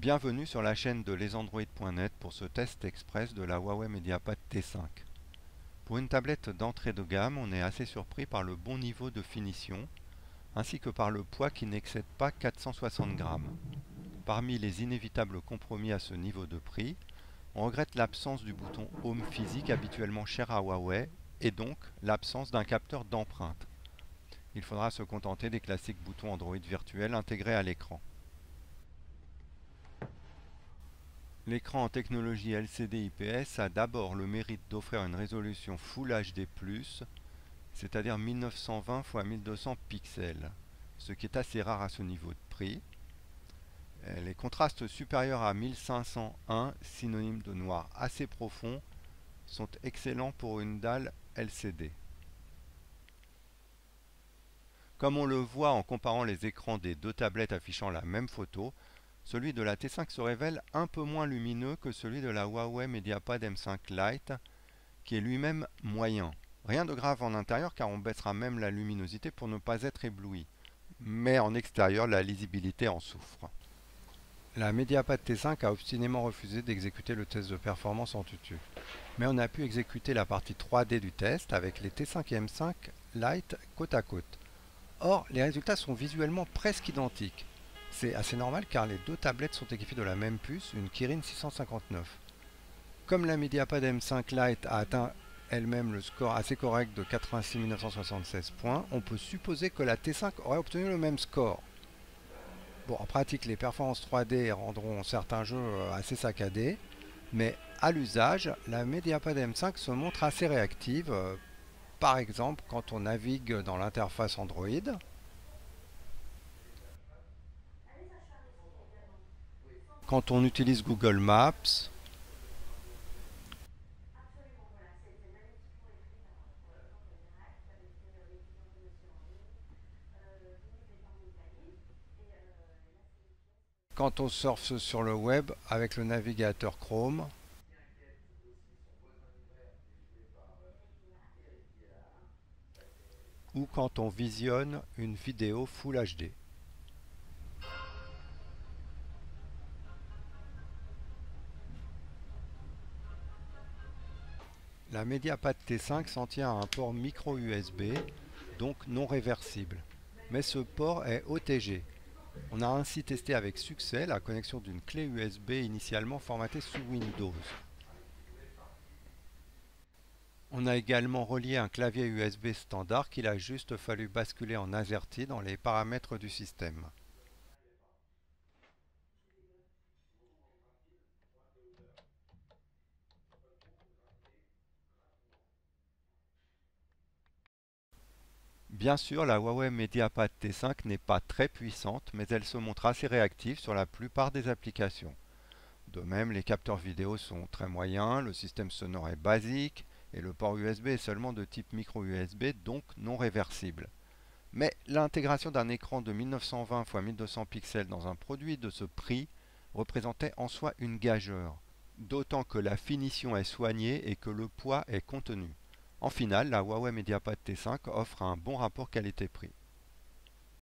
Bienvenue sur la chaîne de lesandroid.net pour ce test express de la Huawei Mediapad T5. Pour une tablette d'entrée de gamme, on est assez surpris par le bon niveau de finition, ainsi que par le poids qui n'excède pas 460 grammes. Parmi les inévitables compromis à ce niveau de prix, on regrette l'absence du bouton Home physique habituellement cher à Huawei, et donc l'absence d'un capteur d'empreinte. Il faudra se contenter des classiques boutons Android virtuels intégrés à l'écran. L'écran en technologie LCD IPS a d'abord le mérite d'offrir une résolution Full HD+, c'est-à-dire 1920 x 1200 pixels, ce qui est assez rare à ce niveau de prix. Les contrastes supérieurs à 1501, synonyme de noir assez profond, sont excellents pour une dalle LCD. Comme on le voit en comparant les écrans des deux tablettes affichant la même photo, celui de la T5 se révèle un peu moins lumineux que celui de la Huawei Mediapad M5 Lite, qui est lui-même moyen. Rien de grave en intérieur car on baissera même la luminosité pour ne pas être ébloui. Mais en extérieur, la lisibilité en souffre. La Mediapad T5 a obstinément refusé d'exécuter le test de performance en tutu. Mais on a pu exécuter la partie 3D du test avec les T5 et M5 Lite côte à côte. Or, les résultats sont visuellement presque identiques. C'est assez normal car les deux tablettes sont équipées de la même puce, une Kirin 659. Comme la Mediapad M5 Lite a atteint elle-même le score assez correct de 86 976 points, on peut supposer que la T5 aurait obtenu le même score. Bon, en pratique, les performances 3D rendront certains jeux assez saccadés, mais à l'usage, la Mediapad M5 se montre assez réactive, par exemple quand on navigue dans l'interface Android. Quand on utilise Google Maps, quand on surfe sur le web avec le navigateur Chrome, ou quand on visionne une vidéo Full HD. La Mediapad T5 s'en tient à un port micro USB, donc non réversible. Mais ce port est OTG. On a ainsi testé avec succès la connexion d'une clé USB initialement formatée sous Windows. On a également relié un clavier USB standard qu'il a juste fallu basculer en AZERTY dans les paramètres du système. Bien sûr, la Huawei Mediapad T5 n'est pas très puissante, mais elle se montre assez réactive sur la plupart des applications. De même, les capteurs vidéo sont très moyens, le système sonore est basique, et le port USB est seulement de type micro USB, donc non réversible. Mais l'intégration d'un écran de 1920 x 1200 pixels dans un produit de ce prix représentait en soi une gageure, d'autant que la finition est soignée et que le poids est contenu. En finale, la Huawei Mediapad T5 offre un bon rapport qualité-prix.